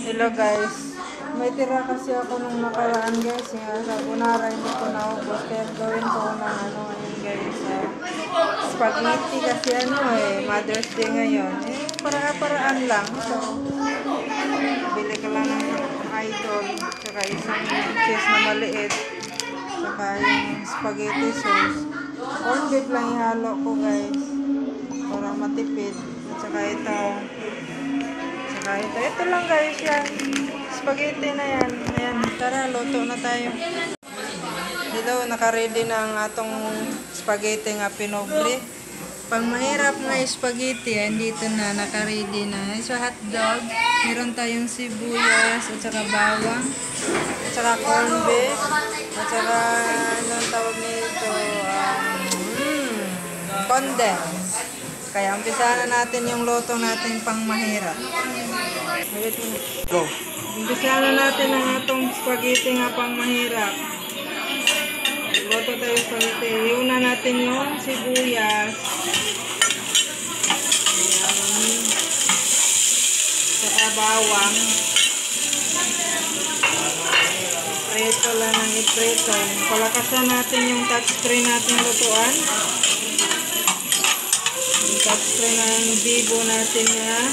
Hello guys, may tira kasi ako nung nakaraan guys. Sa kunara hindi ko naubos. Kaya gawin ko ng ngayon guys. Spaghetti kasi Mother's Day ngayon. Para-paraan lang. So, bili ka lang ng idol. Tsaka isang cheese na maliit. Tsaka yung spaghetti sauce. Corn beef lang ihalo ko guys. Para matipid. At saka ito lang guys yan. Spaghetti na yan. Ayan, tara, luto na tayo. Hello, naka-ready na ang atong spaghetti nga pinoble. Pang mahirap nga spaghetti, dito na, naka-ready na. So, hotdog, meron tayong sibuyas, at saka bawang, at saka corn beef, at saka, anong tawag nito, condensed. Kaya umpisa na natin yung luto natin pang mahirap. Go. Umpisa na natin ang atong spaghetti nga pang mahirap. Luto tayo spaghetti. Iuna natin yung sibuyas. Ayan. Saka bawang. Ipreto lang ng ipreto. Palakasan natin yung touchscreen natin lutuan. Touchscreen ng bibo natin na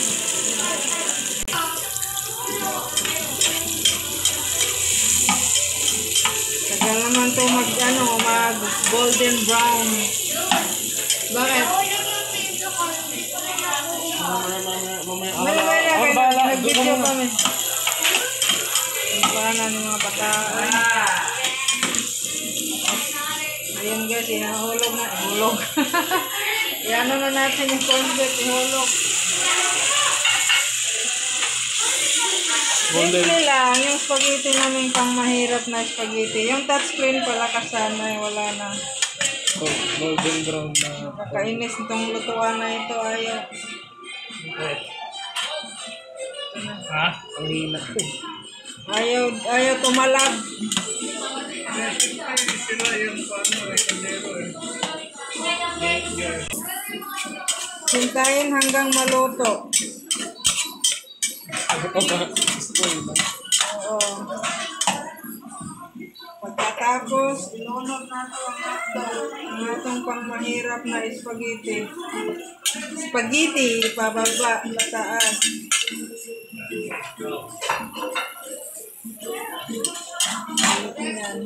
tagal naman to mag golden brown. Bakit? Mamaya nag-video kami para na ng mga bata. Ayun guys, hinahulog na hulog. Iano na natin yung corn beef, ihulog. Simple lang, yung spaghetti namin pang mahirap na spaghetti. Yung touchscreen pala kasama, wala na. Golden brown na. Kakainis itong lutuan na ito, ayaw. Ha? Ang hina. Ayaw tumalab. Sila yung kandero Hintayin hanggang maluto. Oo. Pagkatapos, ilunod na ito ang atong pangmahirap na spaghetti. Spaghetti, pababa, pataas.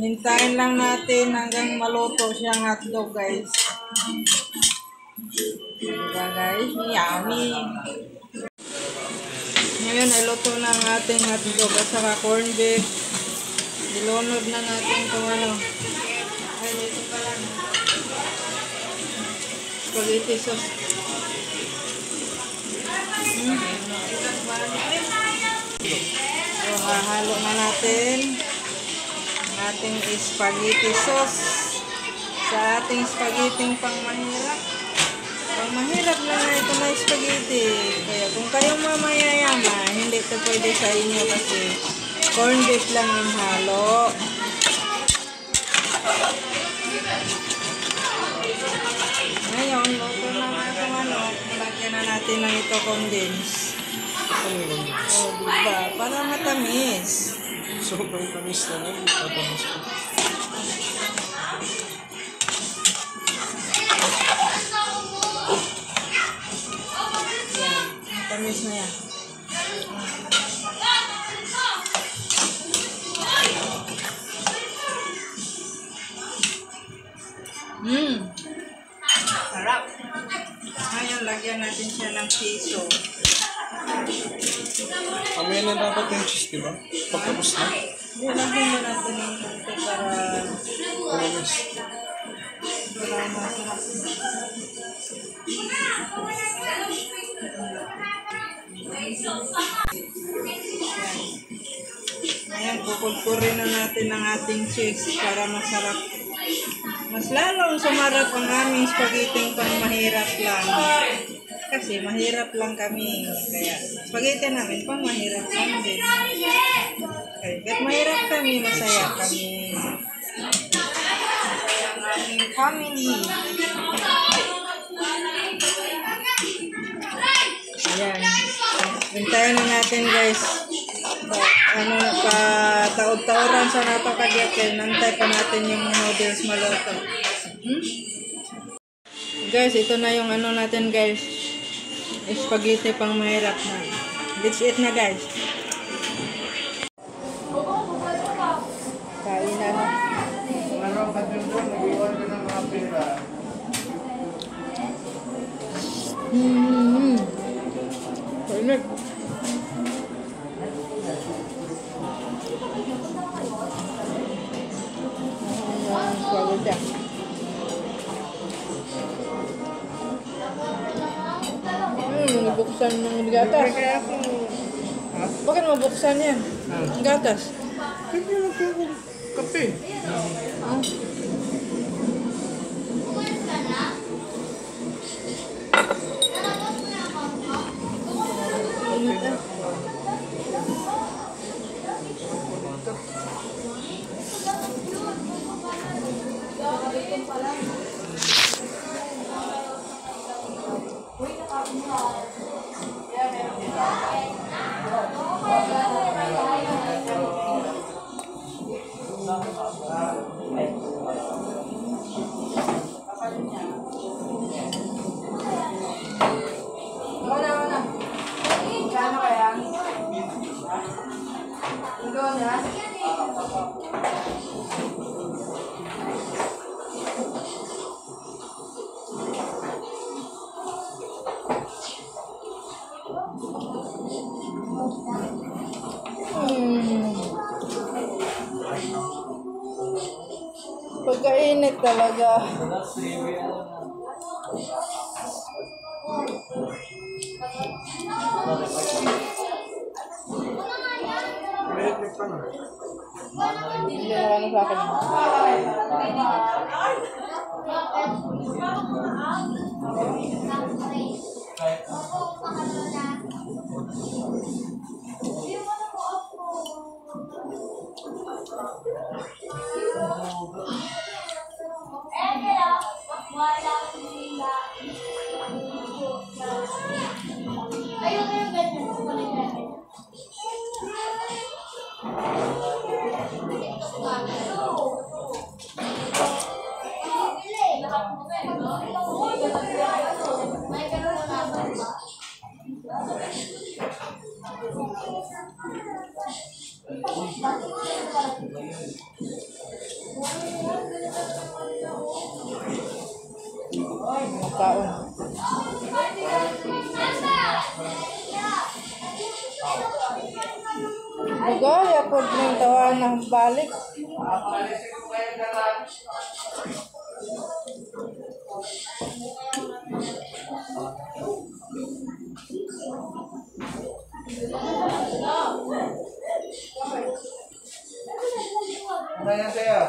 Hintayin lang natin hanggang maluto siyang hotdog guys. Diba guys? Yummy! Ngayon ay luto na ang ating hotdog at saka corn beef. Ilunod na natin kung ano. Ay, dito pa lang. Spaghetti sauce. So, hahalo na natin ang ating spaghetti sauce sa ating spaghetti pang mahirap. Pang mahirap lang na ito na spaghetti. Kaya kung kayong mamayayama, hindi ito pwede sa inyo kasi corn beef lang yung halo. Ngayon, luto na nga itong lagyan na natin ng ito condense. Oh, diba? Para matamis. Sobrang tamis na nga. Matamis ko. Yan. Matamis na yan. Sarap. Ngayon, lagyan natin siya ng piso. Kamaya na dapat yung cheese, diba? Pagkapos na. Hindi, lagyan mo natin ng konti para Tamis. masarap. Ngayon, kukulturin na natin ang ating cheese para masarap. Mas lalong sumarap ang aming spaghetti pang mahirap lang. Kasi mahirap lang kami. Kaya spaghetti namin pang mahirap lang din. Kaya kahit mahirap kami, masaya kami. Masaya ang aming family. Ayan. Hintayin na natin guys. ano, taod-taoran sa nato kagaya kay nantay pa natin yung noodles maluto. Guys, ito na yung ano natin guys. Spaghetti pang mahirap na. Let's eat na guys. Kain na na. Kainit. Spaghetti. Nabuksan ng gatas. Bakit mabuksan yan? Gatas. Kape. Ah. Pagkainit talaga. Hindi na ano sa akin. Kaon. Bugay ako ng tawa na balik. Nanya saya.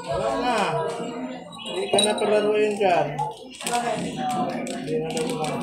Wala na. Hindi ka na palaruin dyan. Hindi na naman.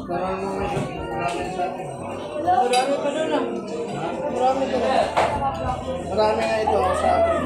Karena Marami pa doon ah. Marami pa doon. Marami nga ito sa akin.